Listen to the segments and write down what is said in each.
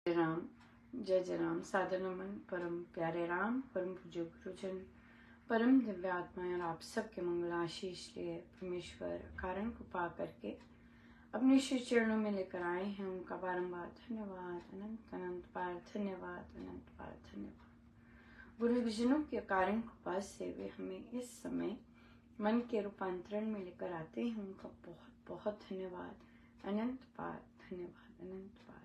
राम, जय राम। सादर नमन परम प्यारे राम, परम पूज्य गुरुजन, परम दिव्य आत्माएं और आप सबके मंगल आशीष लिए परमेश्वर कारण को पा करके अपने श्री चरणों में लेकर आए हैं। उनका बारंबार धन्यवाद, अनंत अनंत बार धन्यवाद, अनंत बार धन्यवाद। गुरुजनों के कारण कृपा से वे हमें इस समय मन के रूपांतरण में लेकर आते हैं। उनका बहुत बहुत धन्यवाद, अनंत बार धन्यवाद, अनंत बार।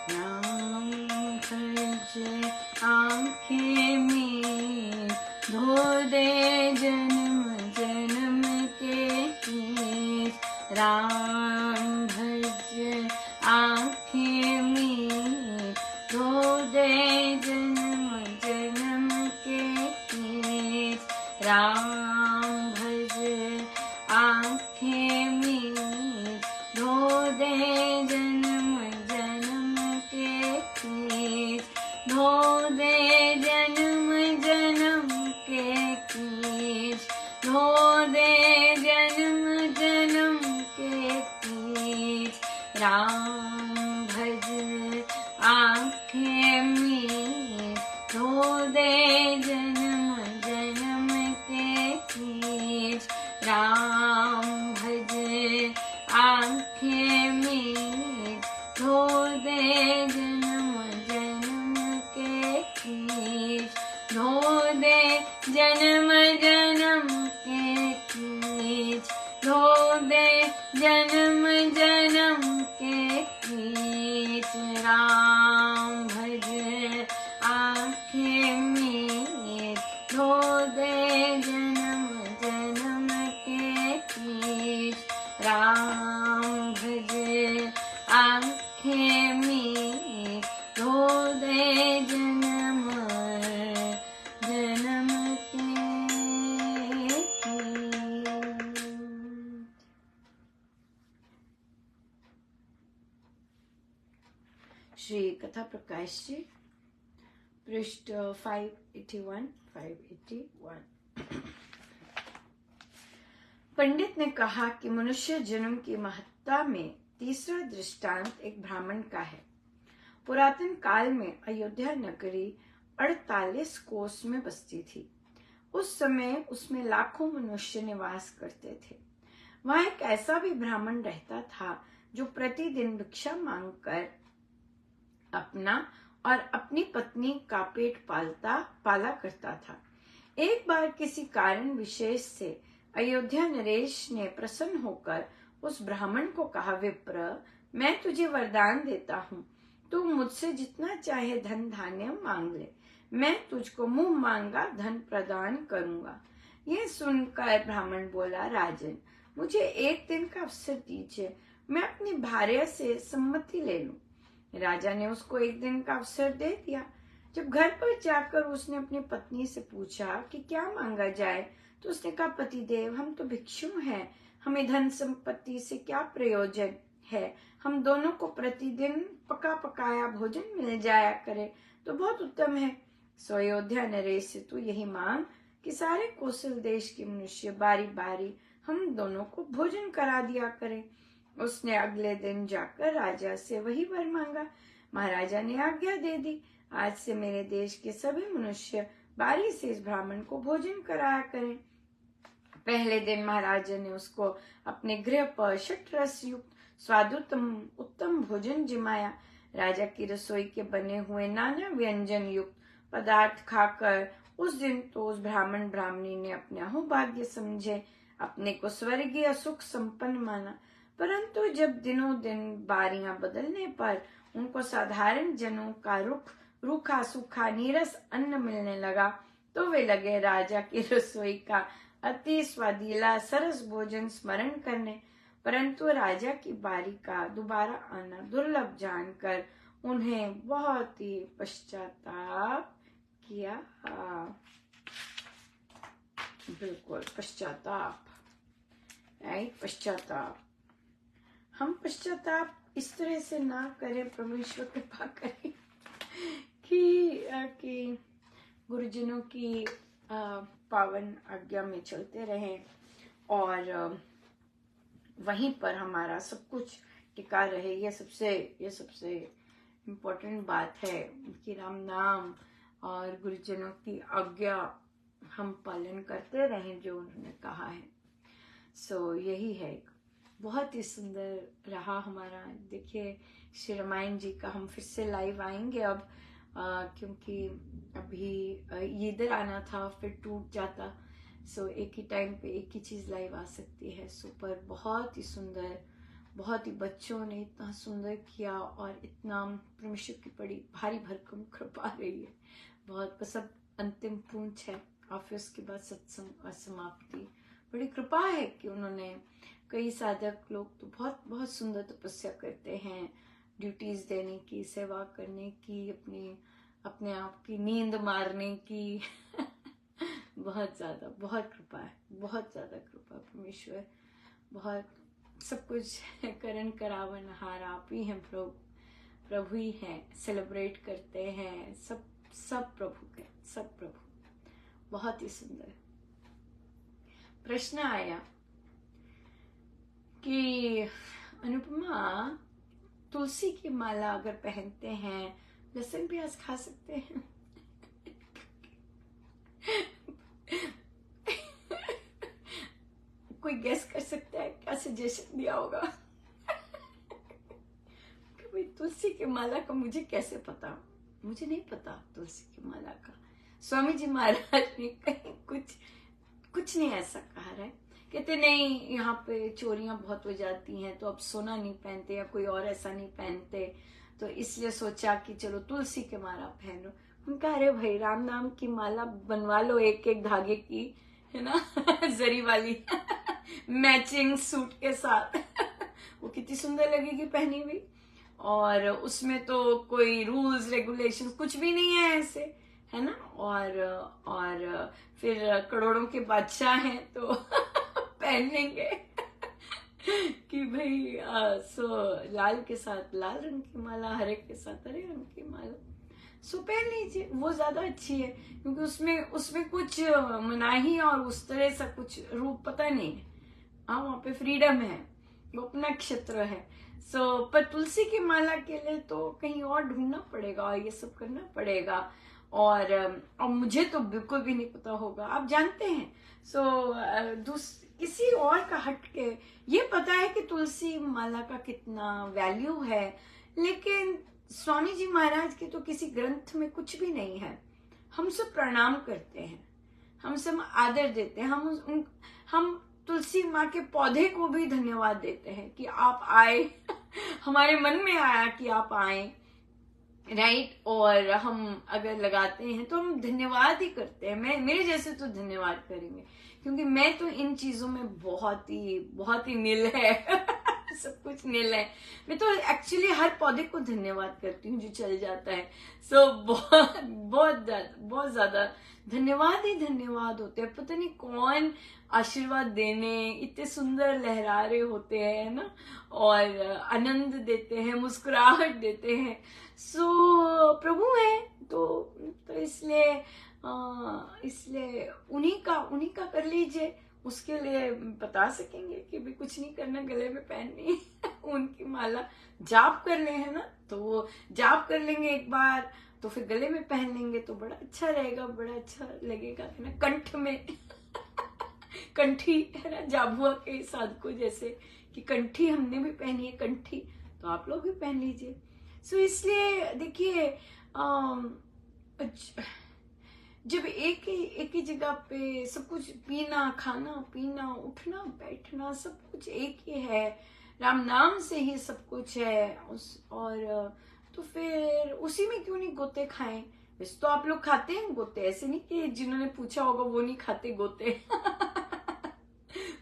नाम भजे आँखें में धो दे जन्म जन्म के कीस। राम भज आँखें में धो दे जन्म जन्म के कीस। राम भज आँखें में धो दे जन्म जन्म के कीस। धो दे जन्म जन्म के कीस। धो दे जन्म जन्म के कीस। राम भज आँखें में धो दे जन्म जन्म के कीस। राम भज आँखें में धो दे जन्म जन्म के कीस। धो दे जन्म जन्म के कीस। धो दे जन्म जन्म के कीस। राम भज आँखें में धो दे जन्म जन्म के कीस। राम भज आँखें में धो दे जन्म जन्म के कीस। श्री कथा प्रकाश जी, पृष्ठ 581। पंडित ने कहा कि मनुष्य जन्म की महत्ता में तीसरा दृष्टांत एक ब्राह्मण का है। पुरातन काल में अयोध्या नगरी 48 कोस में बसती थी। उस समय उसमें लाखों मनुष्य निवास करते थे। वहां एक ऐसा भी ब्राह्मण रहता था जो प्रतिदिन भिक्षा मांगकर अपना और अपनी पत्नी का पेट पाला करता था। एक बार किसी कारण विशेष से अयोध्या नरेश ने प्रसन्न होकर उस ब्राह्मण को कहा, विप्र, मैं तुझे वरदान देता हूँ, तू मुझसे जितना चाहे धन धान्य मांग ले, मैं तुझको मुंह मांगा धन प्रदान करूंगा। यह सुनकर ब्राह्मण बोला, राजन, मुझे एक दिन का अवसर दीजिए, मैं अपनी भार्या से सम्मति ले लूं। राजा ने उसको एक दिन का अवसर दे दिया। जब घर पर जाकर उसने अपनी पत्नी से पूछा कि क्या मांगा जाए, तो उसने कहा, पतिदेव, हम तो भिक्षु हैं, हमें धन संपत्ति से क्या प्रयोजन है। हम दोनों को प्रतिदिन पका पकाया भोजन मिल जाया करे तो बहुत उत्तम है। सो अयोध्या नरेश से तू यही मांग कि सारे कौशल देश के मनुष्य बारी बारी हम दोनों को भोजन करा दिया करें। उसने अगले दिन जाकर राजा से वही वर मांगा। महाराजा ने आज्ञा दे दी, आज से मेरे देश के सभी मनुष्य बारी से इस ब्राह्मण को भोजन कराया करें। पहले दिन महाराजा ने उसको अपने गृह पर षट्रस युक्त उत्तम भोजन जिमाया। राजा की रसोई के बने हुए नाना व्यंजन युक्त पदार्थ खाकर उस दिन तो उस ब्राह्मण ब्राह्मणी ने अपने अहोभाग्य समझे, अपने को स्वर्गीय सुख संपन्न माना। परंतु जब दिनों दिन बारियां बदलने पर उनको साधारण जनों का रूखा सूखा नीरस अन्न मिलने लगा, तो वे लगे राजा की रसोई का अति स्वादिला सरस भोजन स्मरण करने। परंतु राजा की बारी का दोबारा आना दुर्लभ जानकर उन्हें बहुत ही पश्चाताप किया। बिल्कुल पश्चाताप, पश्चाताप। हम पश्चाताप इस तरह से ना करें, परमेश्वर कृपा करें कि गुरुजनों की पावन आज्ञा में चलते रहें और वहीं पर हमारा सब कुछ टिका रहे। ये सबसे इम्पोर्टेंट बात है कि राम नाम और गुरुजनों की आज्ञा हम पालन करते रहें जो उन्होंने कहा है। सो यही है। बहुत ही सुंदर रहा हमारा। देखिए श्री रामायण जी का हम फिर से लाइव आएंगे अब, क्योंकि अभी ये इधर आना था फिर टूट जाता। सो एक ही टाइम पे एक ही चीज लाइव आ सकती है। सो पर बहुत ही सुंदर, बहुत ही बच्चों ने इतना सुंदर किया और इतना परमेश्वर की बड़ी भारी भरकम कृपा रही है। बहुत बस अब अंतिम पूंछ है और फिर उसके बाद सत्संग और समाप्ति। बड़ी कृपा है कि उन्होंने, कई साधक लोग तो बहुत बहुत सुंदर तपस्या करते हैं, ड्यूटीज देने की, सेवा करने की, अपने आप की नींद मारने की बहुत ज्यादा, बहुत कृपा है, बहुत ज्यादा कृपा। परमेश्वर बहुत सब कुछ करण करावन हार आप ही हैं प्रभु, प्रभु ही हैं। सेलिब्रेट करते हैं सब प्रभु के, सब प्रभु। बहुत ही सुंदर प्रश्न आया कि अनुपमा तुलसी की माला अगर पहनते हैं लहसुन प्याज खा सकते हैं? कोई गेस कर सकता है क्या सजेशन दिया होगा? कि भाई तुलसी की माला का मुझे कैसे पता? मुझे नहीं पता तुलसी की माला का। स्वामी जी महाराज ने कहीं कुछ नहीं ऐसा कहा है। कहते नहीं यहाँ पे चोरियां बहुत हो जाती हैं तो अब सोना नहीं पहनते या कोई और ऐसा नहीं पहनते, तो इसलिए सोचा कि चलो तुलसी के माला पहन लो। उनका अरे भाई राम नाम की माला बनवा लो एक एक धागे की, है ना जरी वाली मैचिंग सूट के साथ वो कितनी सुंदर लगेगी पहनी हुई। और उसमें तो कोई रूल्स रेगुलेशंस कुछ भी नहीं है ऐसे, है ना। और फिर करोड़ों के बादशाह हैं तो पहन लेंगे कि भाई सो लाल के साथ लाल रंग की माला, हरे के साथ हरे रंग की माला, सो पहन लीजिए, वो ज्यादा अच्छी है। क्योंकि उसमें कुछ मनाही और उस तरह सा कुछ रूप पता नहीं है। हाँ वहां पे फ्रीडम है, वो अपना क्षेत्र है। सो पर तुलसी की माला के लिए तो कहीं और ढूंढना पड़ेगा, ये सब करना पड़ेगा। और मुझे तो बिल्कुल भी नहीं पता होगा, आप जानते हैं। सो किसी और का हट के ये पता है कि तुलसी माला का कितना वैल्यू है, लेकिन स्वामी जी महाराज के तो किसी ग्रंथ में कुछ भी नहीं है। हम सब प्रणाम करते हैं, हम सब आदर देते हैं, हम तुलसी माँ के पौधे को भी धन्यवाद देते हैं कि आप आए हमारे मन में आया कि आप आए, राइट। और हम अगर लगाते हैं तो हम धन्यवाद ही करते हैं। मेरे जैसे तो धन्यवाद करेंगे, क्योंकि मैं तो इन चीजों में बहुत ही नील है सब कुछ नील है। मैं तो एक्चुअली हर पौधे को धन्यवाद करती हूँ जो चल जाता है। सो बहुत ज्यादा धन्यवाद ही धन्यवाद होते हैं। पता नहीं कौन आशीर्वाद देने इतने सुंदर लहरा रहे होते हैं ना, और आनंद देते हैं, मुस्कुराहट देते हैं। सो प्रभु है तो इसलिए उन्हीं का कर लीजिए। उसके लिए बता सकेंगे कि भी कुछ नहीं करना, गले में पहननी उनकी माला। जाप कर ले, है ना, तो वो जाप कर लेंगे एक बार तो फिर गले में पहन लेंगे तो बड़ा अच्छा रहेगा, बड़ा अच्छा लगेगा, है ना। कंठ में कंठी, है ना, जाबुआ के साधकों जैसे कि कंठी हमने भी पहनी है कंठी, तो आप लोग भी पहन लीजिए। सो इसलिए देखिए जब एक ही जगह पे सब कुछ पीना, खाना पीना, उठना बैठना सब कुछ एक ही है, राम नाम से ही सब कुछ है और तो फिर उसी में क्यों नहीं गोते खाएं। वैसे तो आप लोग खाते हैं गोते, ऐसे नहीं कि जिन्होंने पूछा होगा वो नहीं खाते गोते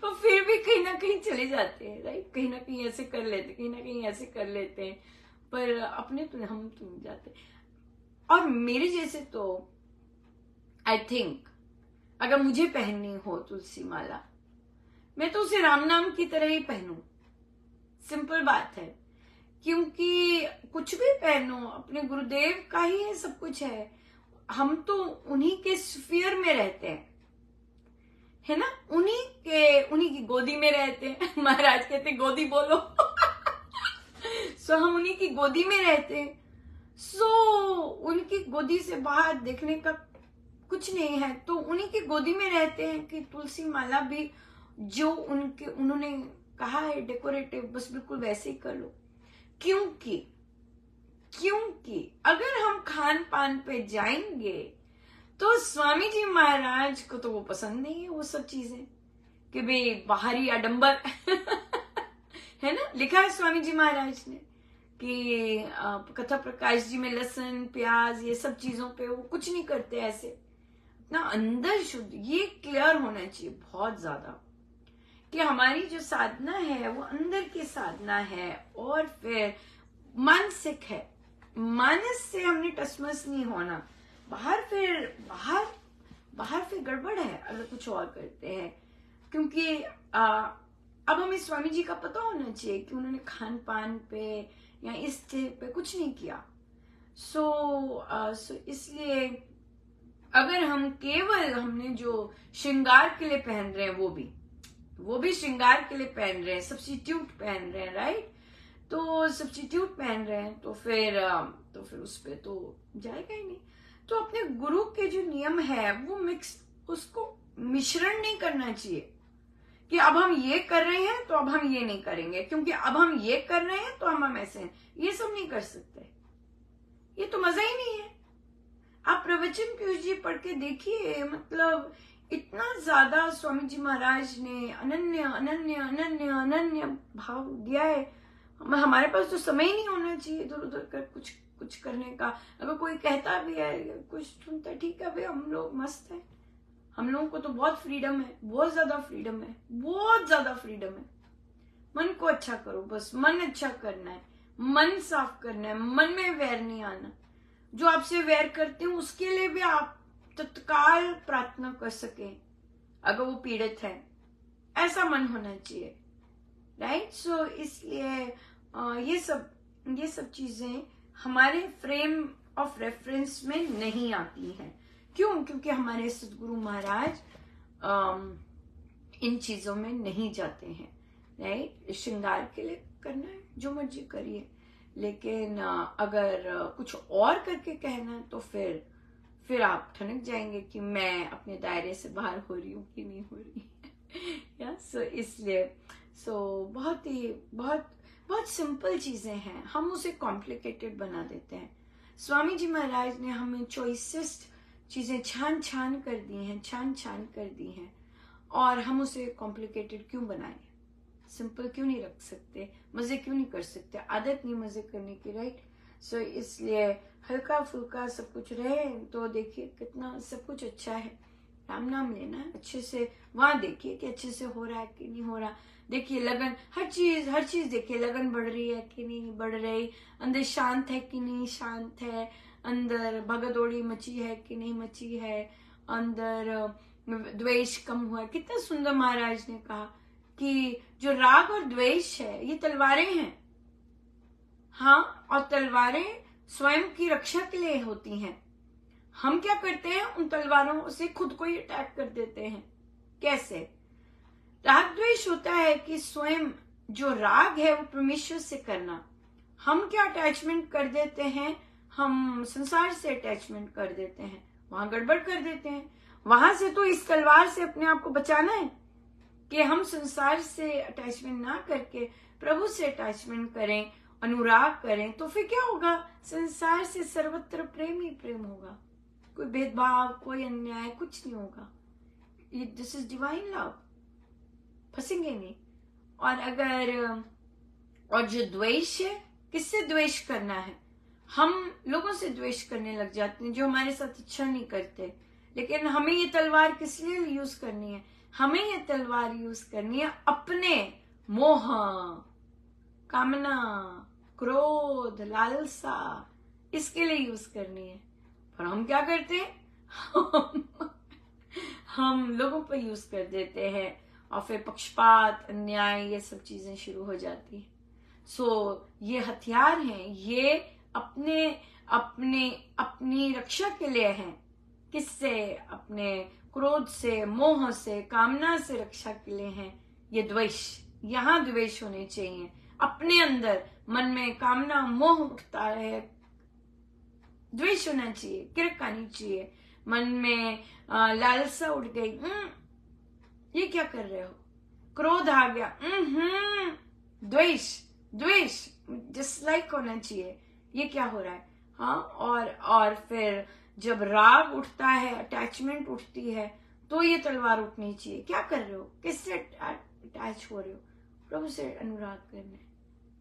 तो फिर भी कहीं ना कहीं चले जाते हैं, राइट। कहीं ना कहीं ऐसे कर लेते, कहीं ना कहीं ऐसे कर लेते हैं, पर अपने तो हम तो नहीं जाते। और मेरे जैसे तो आई थिंक अगर मुझे पहननी हो तुलसी माला, मैं तो उसे राम नाम की तरह ही पहनूं, सिंपल बात है, क्योंकि कुछ भी पहनो अपने गुरुदेव का ही है, सब कुछ है। हम तो उन्हीं के स्फीयर में रहते हैं, है ना, उन्हीं की गोदी में रहते हैं। महाराज कहते गोदी बोलो। सो हम उन्हीं की गोदी में रहते हैं। सो उनकी गोदी से बाहर देखने का कुछ नहीं है, तो उन्हीं की गोदी में रहते हैं कि तुलसी माला भी जो उन्होंने कहा है डेकोरेटिव, बस बिल्कुल वैसे ही कर लो। क्योंकि अगर हम खान पान पे जाएंगे तो स्वामी जी महाराज को तो वो पसंद नहीं है वो सब चीजें, कि भाई बाहरी आडंबर। है ना, लिखा है स्वामी जी महाराज ने कि कथा प्रकाश जी में लहसुन प्याज ये सब चीजों पे वो कुछ नहीं करते ऐसे। अपना अंदर शुद्ध, ये क्लियर होना चाहिए बहुत ज्यादा कि हमारी जो साधना है वो अंदर की साधना है, और फिर मानसिक है। मानस से हमने टसमस नहीं होना। बाहर फिर गड़बड़ है अगर कुछ और करते हैं, क्योंकि अब हमें स्वामी जी का पता होना चाहिए कि उन्होंने खान पान पे या इस चीज पे कुछ नहीं किया। सो इसलिए अगर हम केवल हमने जो श्रृंगार के लिए पहन रहे हैं वो भी श्रृंगार के लिए पहन रहे हैं, सब्स्टिट्यूट पहन रहे हैं, राइट, तो सब्स्टिट्यूट पहन रहे हैं तो फिर उस पे तो जाएगा ही नहीं। तो अपने गुरु के जो नियम है वो उसको मिश्रण नहीं करना चाहिए कि अब हम ये कर रहे हैं तो अब हम ये नहीं करेंगे, क्योंकि अब हम ये कर रहे हैं तो हम ऐसे हैं। ये सब नहीं कर सकते, ये तो मजा ही नहीं है। आप प्रवचन पीयूष जी पढ़ के देखिए, मतलब इतना ज्यादा स्वामी जी महाराज ने अनन्य अनन्य अनन्य अनन्य भाव दिया है। हमारे पास तो समय ही नहीं होना चाहिए इधर उधर कर कुछ करने का। अगर कोई कहता भी है कुछ सुनता, ठीक है भाई, हम लोग मस्त है, हम लोगों को तो बहुत फ्रीडम है, बहुत ज्यादा फ्रीडम है, बहुत ज्यादा फ्रीडम है। मन को अच्छा करो, बस मन अच्छा करना है, मन साफ करना है, मन में वैर नहीं आना। जो आपसे वैर करते हैं उसके लिए भी आप तत्काल प्रार्थना कर सके अगर वो पीड़ित है, ऐसा मन होना चाहिए, राइट। सो इसलिए ये सब चीजें हमारे फ्रेम ऑफ रेफरेंस में नहीं आती हैं। क्यों? क्योंकि हमारे सद्गुरु महाराज इन चीजों में नहीं जाते हैं, राइट। श्रृंगार के लिए करना है जो मर्जी करिए, लेकिन अगर कुछ और करके कहना है तो फिर आप ठनक जाएंगे कि मैं अपने दायरे से बाहर हो रही हूँ कि नहीं हो रही। या इसलिए बहुत सिंपल चीजें हैं, हम उसे कॉम्प्लिकेटेड बना देते हैं। स्वामी जी महाराज ने हमें चॉइसेस्ट चीजें छान कर दी हैं, और हम उसे कॉम्प्लिकेटेड क्यों बनाए? सिंपल क्यों नहीं रख सकते? मजे क्यों नहीं कर सकते? आदत नहीं मजे करने की, राइट। सो इसलिए हल्का फुल्का सब कुछ रहे तो देखिए कितना सब कुछ अच्छा है। राम नाम लेना है अच्छे से, वहां देखिए कि अच्छे से हो रहा है कि नहीं हो रहा। देखिए लगन, हर चीज देखिए, लगन बढ़ रही है कि नहीं बढ़ रही, अंदर शांत है कि नहीं शांत है, अंदर भगदौड़ी मची है कि नहीं मची है, अंदर द्वेष कम हुआ है। कितना सुंदर महाराज ने कहा कि जो राग और द्वेष है ये तलवारें हैं, हाँ, और तलवारें स्वयं की रक्षा के लिए होती हैं। हम क्या करते हैं, उन तलवारों से खुद को ही अटैक कर देते हैं। कैसे? राग द्वेष होता है कि स्वयं जो राग है वो परमेश्वर से करना, हम क्या अटैचमेंट कर देते हैं, हम संसार से अटैचमेंट कर देते हैं, वहां गड़बड़ कर देते हैं। वहां से तो इस तलवार से अपने आप को बचाना है कि हम संसार से अटैचमेंट ना करके प्रभु से अटैचमेंट करें, अनुराग करें, तो फिर क्या होगा? संसार से सर्वत्र प्रेम ही प्रेम होगा, कोई भेदभाव, कोई अन्याय कुछ नहीं होगा। दिस इज डिवाइन लव, फंसेंगे नहीं। और जो द्वेष है, किससे द्वेष करना है? हम लोगों से द्वेष करने लग जाते हैं जो हमारे साथ अच्छा नहीं करते। लेकिन हमें ये तलवार किस लिए यूज करनी है? हमें ये तलवार यूज करनी है अपने मोह, कामना, क्रोध, लालसा, इसके लिए यूज करनी है। पर हम क्या करते हैं? हम लोगों पर यूज कर देते हैं, और फिर पक्षपात, अन्याय, ये सब चीजें शुरू हो जाती है। सो ये हथियार हैं, ये अपने अपने अपनी रक्षा के लिए हैं। किससे? अपने क्रोध से, मोह से, कामना से रक्षा के लिए हैं ये द्वेष। यहां द्वेष होने चाहिए अपने अंदर। मन में कामना मोह उठता है, द्वेष होना चाहिए, किरक आनी चाहिए। मन में लालसा उठ गई, ये क्या कर रहे हो? क्रोध आ गया, द्वेष द्वेष डिसलाइक होना चाहिए, ये क्या हो रहा है? हाँ, और फिर जब राग उठता है, अटैचमेंट उठती है, तो ये तलवार उठनी चाहिए। क्या कर रहे हो? किससे अटैच हो रहे हो? प्रभु से अनुराग करना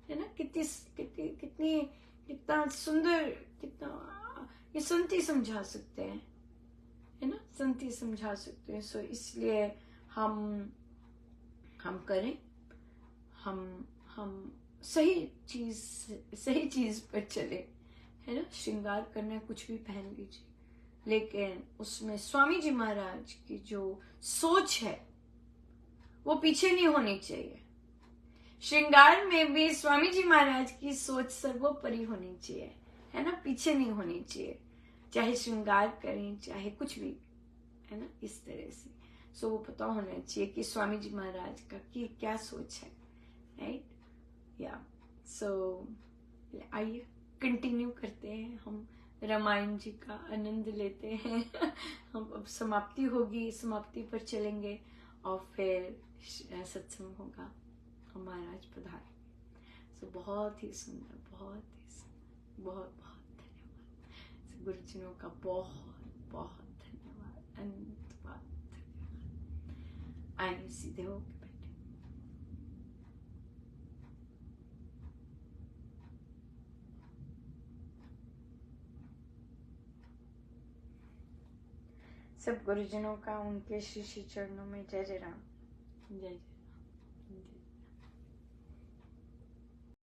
है ना। कितनी कितनी कितनी कितना सुंदर, कितना ये संति समझा सकते हैं, है ना, संति समझा सकते हैं। सो इसलिए हम करें, हम सही चीज पर चले, है ना। श्रृंगार करना है, कुछ भी पहन लीजिए, लेकिन उसमें स्वामी जी महाराज की जो सोच है वो पीछे नहीं होनी चाहिए। श्रृंगार में भी स्वामी जी महाराज की सोच सर्वोपरि होनी चाहिए, है ना, पीछे नहीं होनी चाहिए। चाहे श्रृंगार करें, चाहे कुछ भी, है ना, इस तरह से। सो वो पता होना चाहिए कि स्वामी जी महाराज का की क्या सोच है, राइट। या सो आइए कंटिन्यू करते हैं, हम रामायण जी का आनंद लेते हैं। हम अब समाप्ति होगी, समाप्ति पर चलेंगे और फिर सत्संग होगा। महाराज पधारे। सो बहुत ही सुंदर, बहुत ही सुंदर, बहुत बहुत धन्यवाद गुरुजनों का, बहुत बहुत धन्यवाद, अनंत बात धन्यवाद। आइए सीधे होके बैठे। सब गुरुजनों का उनके श्री श्री चरणों में जय जय राम, जय जय।